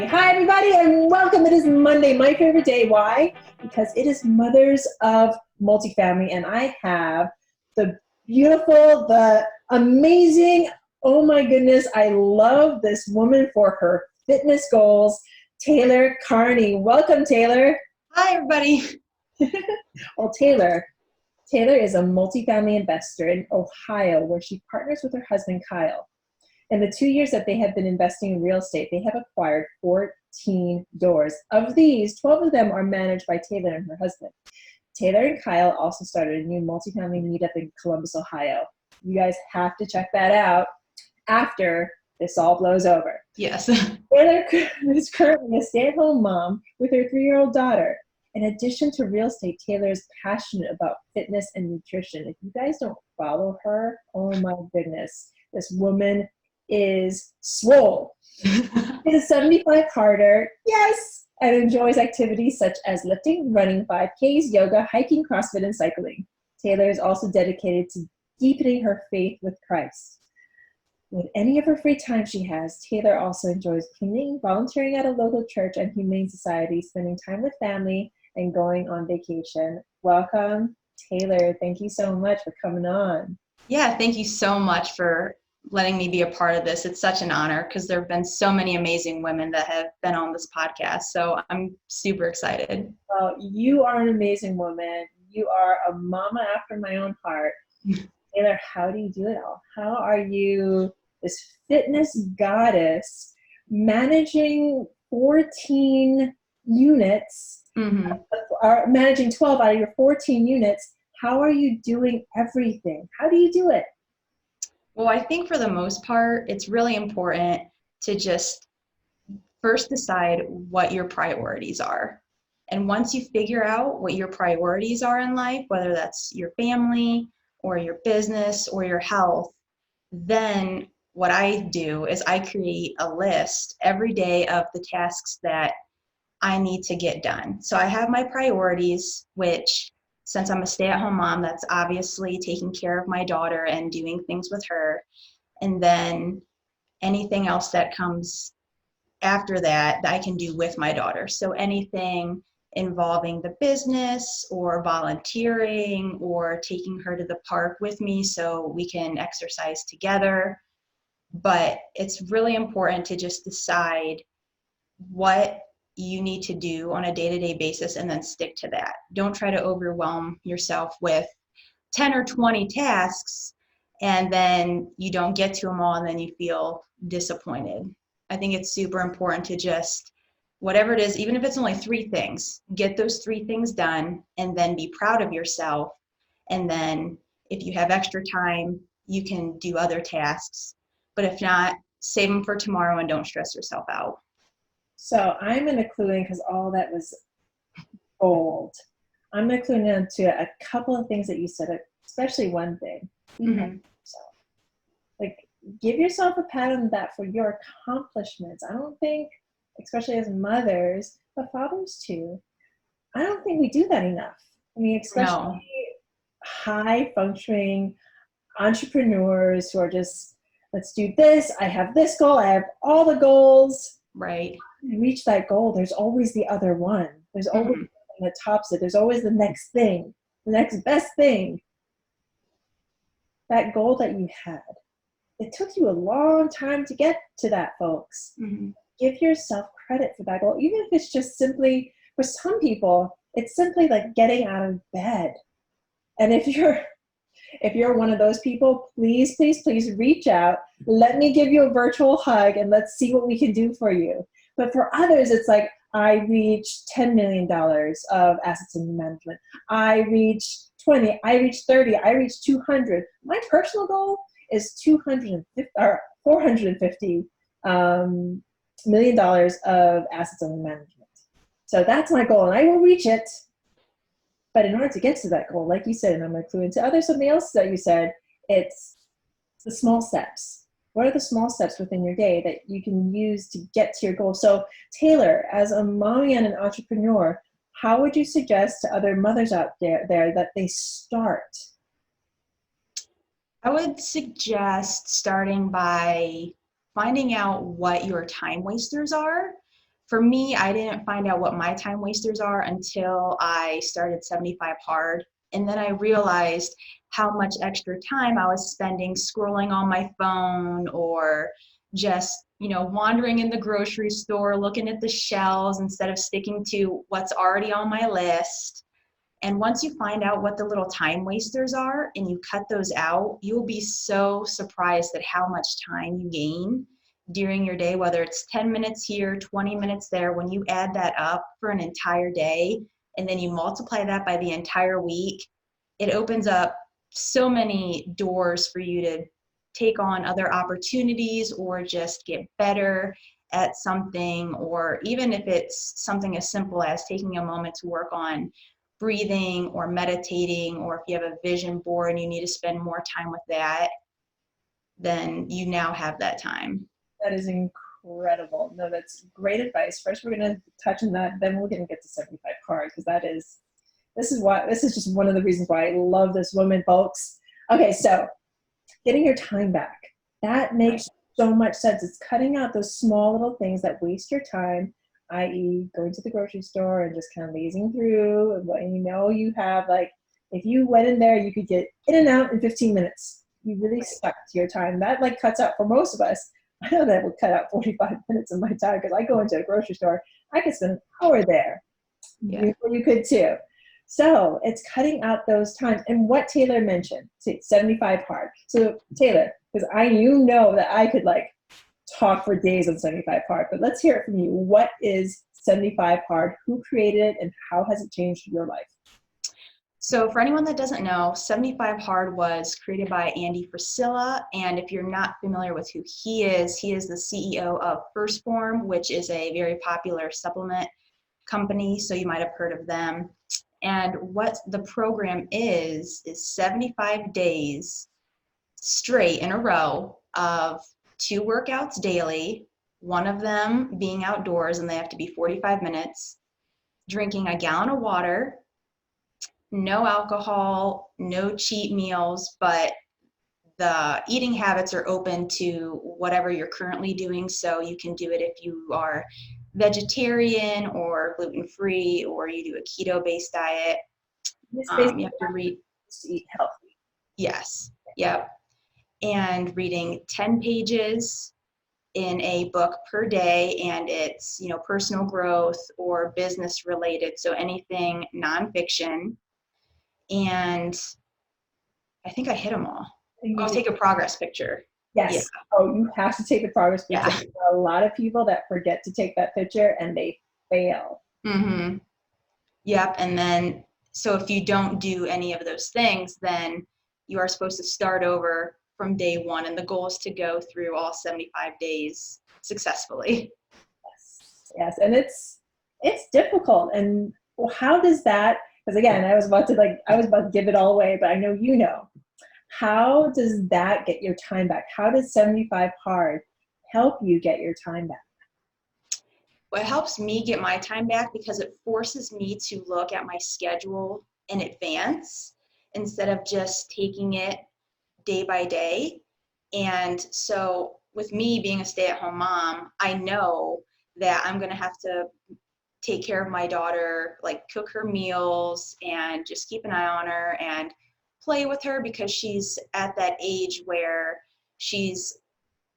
Hi, everybody, and welcome. It is Monday, my favorite day. Why? Because it is Mothers of Multifamily, and I have the beautiful, the amazing, oh my goodness, I love this woman for her fitness goals, Taylor Carney. Welcome, Taylor. Hi, everybody. Well, Taylor is a multifamily investor in Ohio, where she partners with her husband, Kyle. In the 2 years that they have been investing in real estate, they have acquired 14 doors. Of these, 12 of them are managed by Taylor and her husband. Taylor and Kyle also started a new multifamily meetup in Columbus, Ohio. You guys have to check that out after this all blows over. Yes. Taylor is currently a stay-at-home mom with her 3-year-old daughter. In addition to real estate, Taylor is passionate about fitness and nutrition. If you guys don't follow her, oh my goodness, this woman is swole. She's a 75 harder, yes, and enjoys activities such as lifting, running 5Ks, yoga, hiking, CrossFit, and cycling. Taylor is also dedicated to deepening her faith with Christ. With any of her free time she has, Taylor also enjoys cleaning, volunteering at a local church and humane society, spending time with family, and going on vacation. Welcome, Taylor. Thank you so much for coming on. Yeah, thank you so much for letting me be a part of this. It's such an honor because there have been so many amazing women that have been on this podcast. So I'm super excited. Well, you are an amazing woman. You are a mama after my own heart. Taylor, how do you do it all? How are you, this fitness goddess, managing 14 units, or managing 12 out of your 14 units? How are you doing everything? How do you do it? Well, I think for the most part, it's really important to just first decide what your priorities are. And once you figure out what your priorities are in life, whether that's your family or your business or your health, then what I do is I create a list every day of the tasks that I need to get done. So I have my priorities, which since I'm a stay-at-home mom, that's obviously taking care of my daughter and doing things with her. And then anything else that comes after that I can do with my daughter. So anything involving the business or volunteering or taking her to the park with me so we can exercise together. But it's really important to just decide what you need to do on a day-to-day basis and then stick to that. Don't try to overwhelm yourself with 10 or 20 tasks and then you don't get to them all and then you feel disappointed. I think it's super important to just, whatever it is, even if it's only 3 things, get those 3 things done and then be proud of yourself. And then if you have extra time, you can do other tasks. But if not, save them for tomorrow and don't stress yourself out. So I'm going to clue in because all that was gold. I'm going to clue in to a couple of things that you said, especially one thing. Like, give yourself a pat on the back for your accomplishments. I don't think, especially as mothers, but fathers too, I don't think we do that enough. I mean, especially high functioning entrepreneurs who are just, let's do this. I have this goal. I have all the goals. Right. When you reach that goal, there's always the other one. There's always something that tops it. There's always the next thing, the next best thing. That goal that you had, it took you a long time to get to that, folks. Give yourself credit for that goal, even if it's just simply, for some people, it's simply like getting out of bed. And if you're one of those people, please, please, please reach out. Let me give you a virtual hug and let's see what we can do for you. But for others, it's like, I reached $10 million of assets under management. I reached 20, I reached 30, I reached 200. My personal goal is $450 million of assets under management. So that's my goal and I will reach it. But in order to get to that goal, like you said, and I'm going to clue into something else that you said, it's the small steps. What are the small steps within your day that you can use to get to your goal? So Taylor, as a mommy and an entrepreneur, how would you suggest to other mothers out there that they start? I would suggest starting by finding out what your time wasters are. for me, I didn't find out what my time wasters are until I started 75 hard. And then I realized how much extra time I was spending scrolling on my phone or just, wandering in the grocery store, looking at the shelves instead of sticking to what's already on my list. And once you find out what the little time wasters are and you cut those out, you'll be so surprised at how much time you gain during your day, whether it's 10 minutes here, 20 minutes there. When you add that up for an entire day and then you multiply that by the entire week, it opens up so many doors for you to take on other opportunities or just get better at something, or even if it's something as simple as taking a moment to work on breathing or meditating, or if you have a vision board and you need to spend more time with that, then you now have that time. That is incredible. No, that's great advice. First, we're going to touch on that, then we're going to get to 75 hard, because this is just one of the reasons why I love this woman, folks. Okay, so getting your time back, that makes so much sense. It's cutting out those small little things that waste your time, i.e. going to the grocery store and just kind of lazing through, and what you have, like, if you went in there, you could get in and out in 15 minutes. You really stuck to your time. That like cuts out for most of us. I know that would cut out 45 minutes of my time, because I go into a grocery store, I could spend an hour there. Yeah. You could too. So it's cutting out those times. And what Taylor mentioned, 75 hard. So Taylor, because that I could like talk for days on 75 hard, but let's hear it from you. What is 75 hard? Who created it, and how has it changed your life? So for anyone that doesn't know, 75 Hard was created by Andy Frisella. And if you're not familiar with who he is the CEO of First Form, which is a very popular supplement company. So you might have heard of them. And what the program is 75 days straight in a row of 2 workouts daily, one of them being outdoors, and they have to be 45 minutes, drinking a gallon of water, no alcohol, no cheat meals, but the eating habits are open to whatever you're currently doing. So you can do it if you are vegetarian or gluten-free, or you do a keto-based diet. This You basically have to read. to eat healthy. Yes. Yep. And reading 10 pages in a book per day, and it's, personal growth or business related. So anything nonfiction. And I think I hit them all. Oh, take a progress picture. Yes. Yeah. Oh, you have to take the progress picture. Yeah. There are a lot of people that forget to take that picture and they fail. Mm-hmm. Yep. And then, so if you don't do any of those things, then you are supposed to start over from day one. And the goal is to go through all 75 days successfully. Yes. And it's difficult. And how does that, because again, I was about to give it all away, but I know how does that get your time back? How does 75 hard help you get your time back? Well, it helps me get my time back because it forces me to look at my schedule in advance instead of just taking it day by day. And so with me being a stay-at-home mom, I know that I'm going to have to take care of my daughter, like cook her meals and just keep an eye on her and play with her, because she's at that age where she's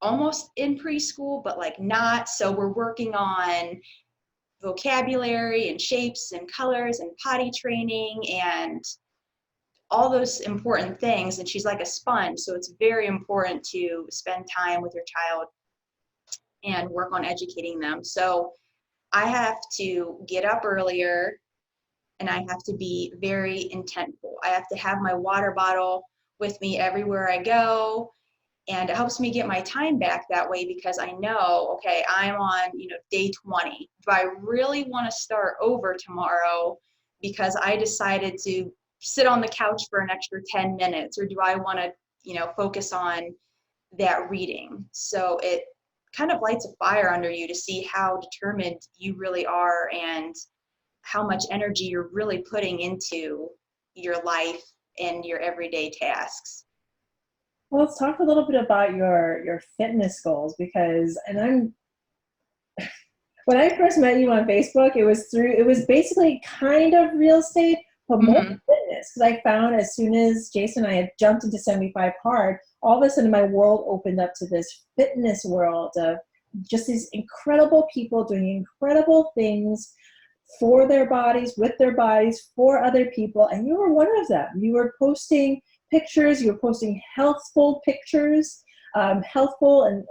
almost in preschool, but like not. So we're working on vocabulary and shapes and colors and potty training and all those important things. And she's like a sponge. So it's very important to spend time with your child and work on educating them. So I have to get up earlier, and I have to be very intentful. I have to have my water bottle with me everywhere I go. And it helps me get my time back that way, because I know, okay, I'm on, day 20. Do I really want to start over tomorrow because I decided to sit on the couch for an extra 10 minutes? Or do I want to, focus on that reading? So it kind of lights a fire under you to see how determined you really are and how much energy you're really putting into your life and your everyday tasks. Well, let's talk a little bit about your fitness goals, because, and When I first met you on Facebook, it was basically kind of real estate, but more Hmm. fitness. Because I found as soon as Jason and I had jumped into 75 hard, all of a sudden my world opened up to this fitness world of just these incredible people doing incredible things for their bodies, with their bodies, for other people. And you were one of them. You were posting pictures, you were posting healthful pictures, healthful and,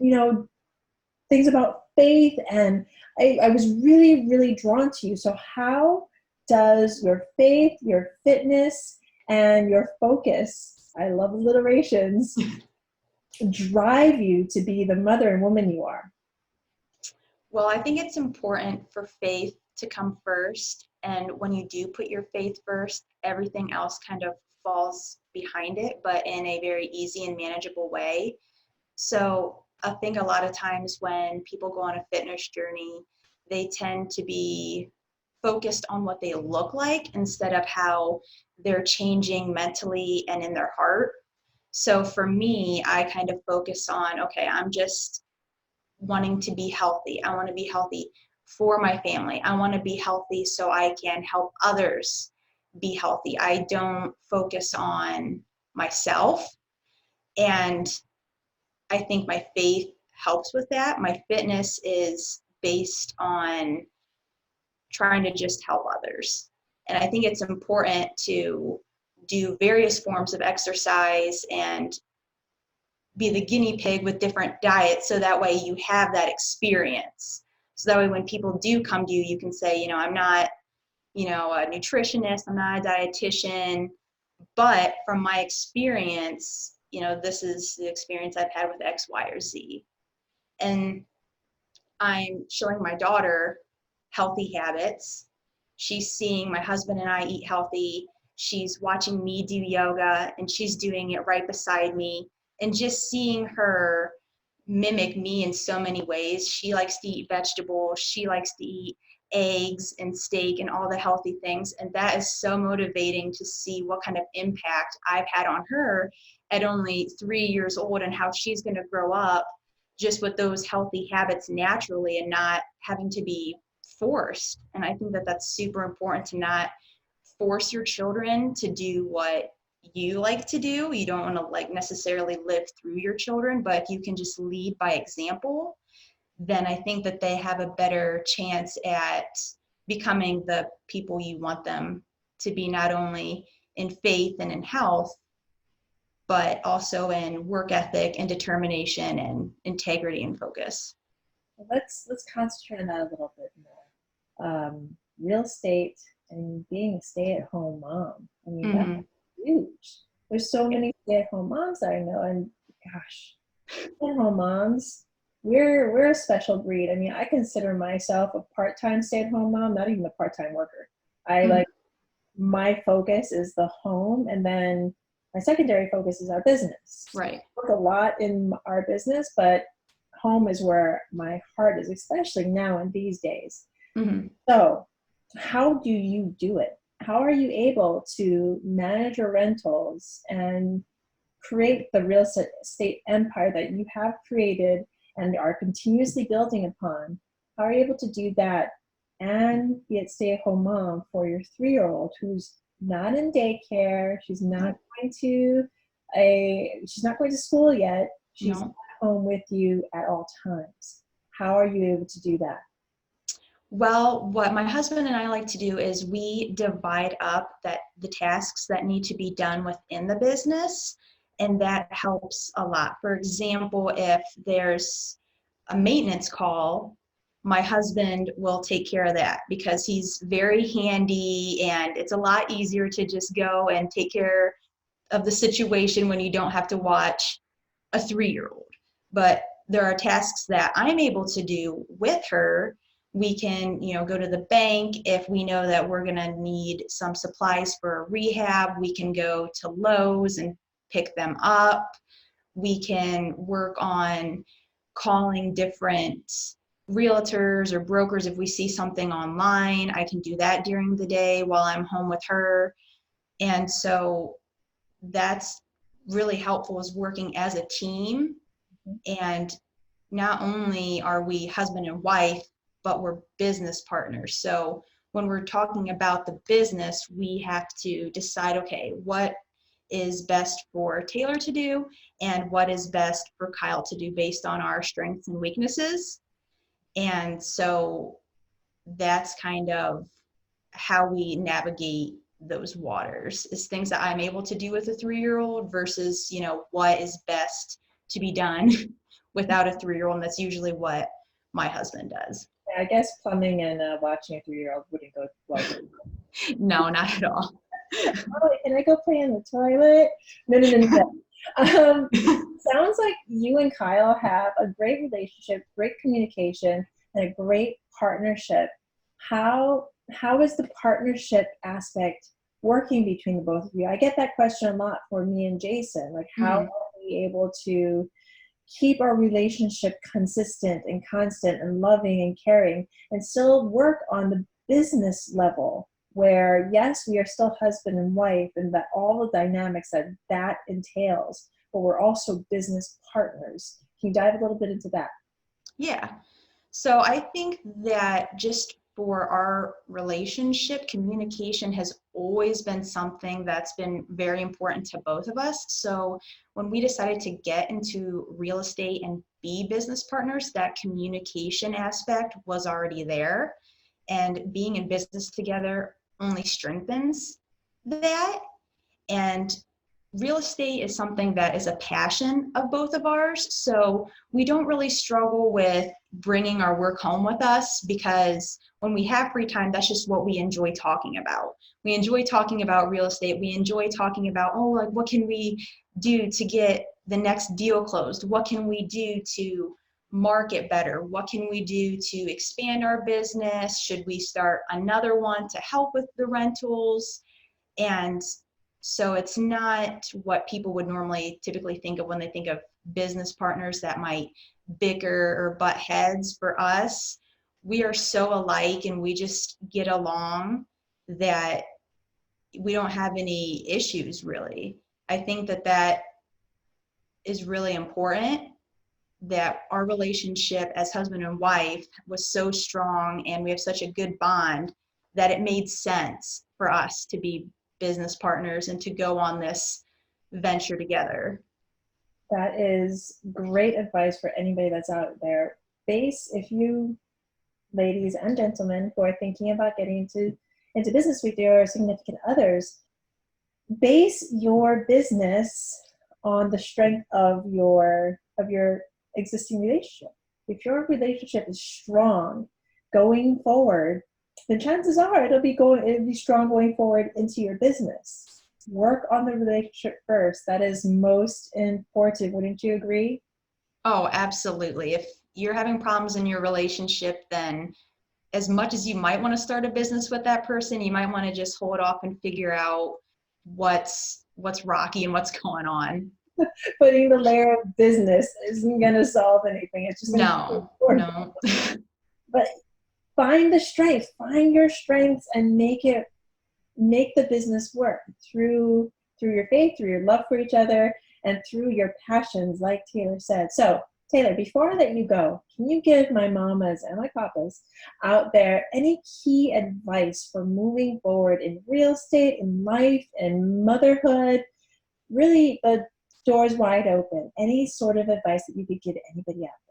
you know, things about faith. And I was really, really drawn to you. So how does your faith, your fitness, and your focus, I love alliterations, drive you to be the mother and woman you are? Well, I think it's important for faith to come first. And when you do put your faith first, everything else kind of falls behind it, but in a very easy and manageable way. So I think a lot of times when people go on a fitness journey, they tend to be focused on what they look like instead of how they're changing mentally and in their heart. So for me, I kind of focus on, okay, I'm just wanting to be healthy. I want to be healthy for my family. I want to be healthy so I can help others be healthy. I don't focus on myself. And I think my faith helps with that. My fitness is based on trying to just help others. And I think it's important to do various forms of exercise and be the guinea pig with different diets so that way you have that experience. So that way when people do come to you, you can say, I'm not, a nutritionist, I'm not a dietitian, but from my experience, this is the experience I've had with X, Y, or Z. And I'm showing my daughter healthy habits. She's seeing my husband and I eat healthy. She's watching me do yoga and she's doing it right beside me. And just seeing her mimic me in so many ways. She likes to eat vegetables. She likes to eat eggs and steak and all the healthy things. And that is so motivating to see what kind of impact I've had on her at only 3 years old and how she's going to grow up just with those healthy habits naturally and not having to be forced. And I think that that's super important to not force your children to do what you like to do. You don't want to like necessarily live through your children, but if you can just lead by example, then I think that they have a better chance at becoming the people you want them to be, not only in faith and in health, but also in work ethic and determination and integrity and focus. Let's concentrate on that a little bit more. Real estate and being a stay-at-home mom. I mean, that's Mm-hmm. huge. There's so many stay-at-home moms that I know, and gosh, stay-at-home moms, we're a special breed. I mean, I consider myself a part-time stay-at-home mom, not even a part-time worker. I Mm-hmm. like my focus is the home, and then my secondary focus is our business. Right. I work a lot in our business, but home is where my heart is, especially now in these days. Mm-hmm. So, how do you do it? How are you able to manage your rentals and create the real estate empire that you have created and are continuously building upon? How are you able to do that and be a stay-at-home mom for your 3-year-old who's not in daycare, No. she's not going to school yet, she's at No. home with you at all times? How are you able to do that? Well, what my husband and I like to do is we divide up that the tasks that need to be done within the business, and that helps a lot. For example, if there's a maintenance call, my husband will take care of that because he's very handy and it's a lot easier to just go and take care of the situation when you don't have to watch a 3-year-old. But there are tasks that I'm able to do with her. We can, go to the bank if we know that we're going to need some supplies for rehab. We can go to Lowe's and pick them up. We can work on calling different realtors or brokers if we see something online. I can do that during the day while I'm home with her. And so that's really helpful, is working as a team and not only are we husband and wife, but we're business partners. So when we're talking about the business, we have to decide, okay, what is best for Taylor to do and what is best for Kyle to do based on our strengths and weaknesses. And so that's kind of how we navigate those waters, is things that I'm able to do with a 3-year-old versus, what is best to be done without a 3-year-old. And that's usually what my husband does. I guess plumbing and watching a 3-year-old wouldn't go well. No, not at all. Oh, can I go play in the toilet? No, no, no, no. Sounds like you and Kyle have a great relationship, great communication, and a great partnership. How is the partnership aspect working between the both of you? I get that question a lot for me and Jason. Like, how are we able to keep our relationship consistent and constant and loving and caring and still work on the business level where, yes, we are still husband and wife and that all the dynamics that entails, but we're also business partners. Can you dive a little bit into that? Yeah. So I think that just for our relationship, communication has always been something that's been very important to both of us. So when we decided to get into real estate and be business partners, that communication aspect was already there. And being in business together only strengthens that. And real estate is something that is a passion of both of ours. So we don't really struggle with bringing our work home with us, because when we have free time, that's just what we enjoy talking about. We enjoy talking about real estate. We enjoy talking about, oh, like, what can we do to get the next deal closed? What can we do to market better? What can we do to expand our business? Should we start another one to help with the rentals? And so it's not what people would normally typically think of when they think of business partners that might bicker or butt heads. For us, we are so alike and we just get along that we don't have any issues, really. I think that that is really important, that our relationship as husband and wife was so strong and we have such a good bond that it made sense for us to be business partners and to go on this venture together. That is great advice for anybody that's out there. If you ladies and gentlemen who are thinking about getting into business with your significant others, base your business on the strength of your existing relationship. If your relationship is strong going forward, then chances are it'll be strong going forward into your business. Work on the relationship first. That is most important. Wouldn't you agree? Oh, absolutely. If you're having problems in your relationship, then as much as you might want to start a business with that person, you might want to just hold off and figure out what's rocky and what's going on. Putting the layer of business isn't going to solve anything. It's just No. But find the strength, find your strengths, and make the business work through your faith, through your love for each other, and through your passions, like Taylor said. So, Taylor, before I let you go, can you give my mamas and my papas out there any key advice for moving forward in real estate, in life, and motherhood? Really, the door's wide open. Any sort of advice that you could give anybody out there?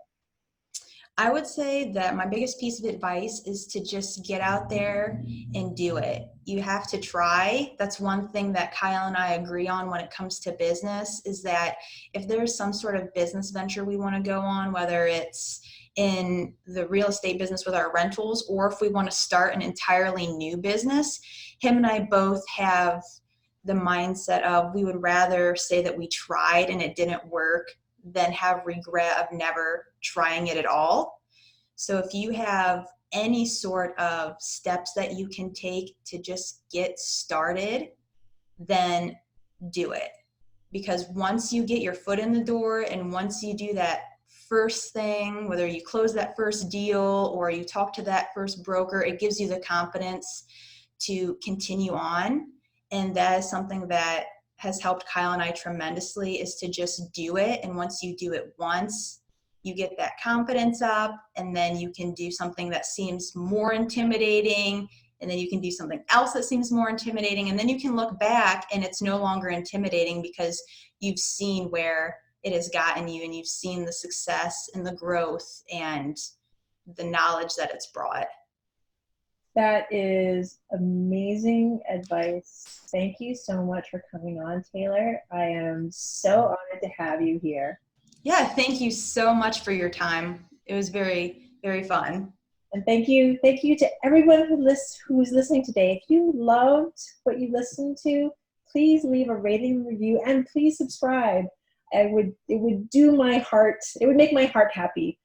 I would say that my biggest piece of advice is to just get out there and do it. You have to try. That's one thing that Kyle and I agree on when it comes to business, is that if there's some sort of business venture we want to go on, whether it's in the real estate business with our rentals, or if we want to start an entirely new business, him and I both have the mindset of, we would rather say that we tried and it didn't work than have regret of never trying it at all. So if you have any sort of steps that you can take to just get started, then do it. Because once you get your foot in the door and once you do that first thing, whether you close that first deal or you talk to that first broker, it gives you the confidence to continue on. And that is something that has helped Kyle and I tremendously, is to just do it. And once you do it once, you get that confidence up, and then you can do something that seems more intimidating, and then you can do something else that seems more intimidating, and then you can look back and it's no longer intimidating because you've seen where it has gotten you, and you've seen the success and the growth and the knowledge that it's brought. That is amazing advice. Thank you so much for coming on, Taylor. I am so honored to have you here. Yeah, thank you so much for your time. It was very, very fun. And thank you to everyone who's listening today. If you loved what you listened to, please leave a rating and review, and please subscribe. It would do my heart. It would make my heart happy.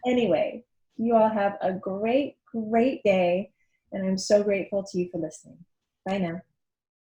Anyway, you all have a great day, and I'm so grateful to you for listening. Bye now.